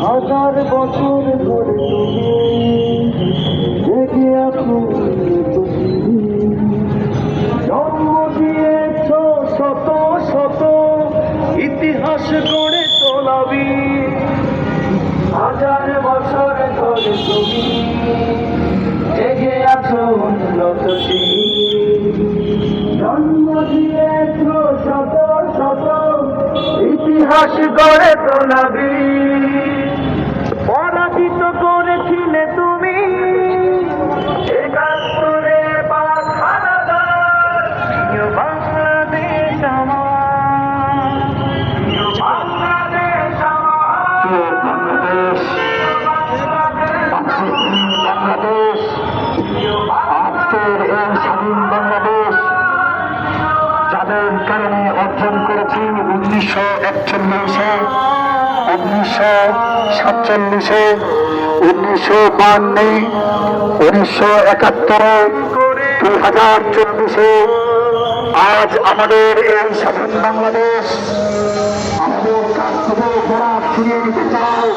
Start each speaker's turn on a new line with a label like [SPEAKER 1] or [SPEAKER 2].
[SPEAKER 1] হাজার বছর ধরে তুমি জেগে আছো, জন্ম দিয়েছ শত শত ইতিহাস গড়ে তোলাবি। হাজার বছর ধরে তুমি জেগে আছো উন্নত জন্ম দিয়েছ শত শত ইতিহাস গড়ে তোলাবি। পরাজিত করেছিলে তুমি একাত্তরে পাক হানাদার। প্রিয় বাংলাদেশ আমার, প্রিয় বাংলাদেশ আমার, বাংলাদেশ আজকের এই স্বাধীন বাংলাদেশ যাদের কারণে অর্জন করেছি 1941-এ, 1947-এ, 1952-এ, 1971-এ, 2024-এ। আজ আমাদের এই স্বাধীন বাংলাদেশ আমাদের কাছ থেকে যারা ফিরিয়ে নিতে চায়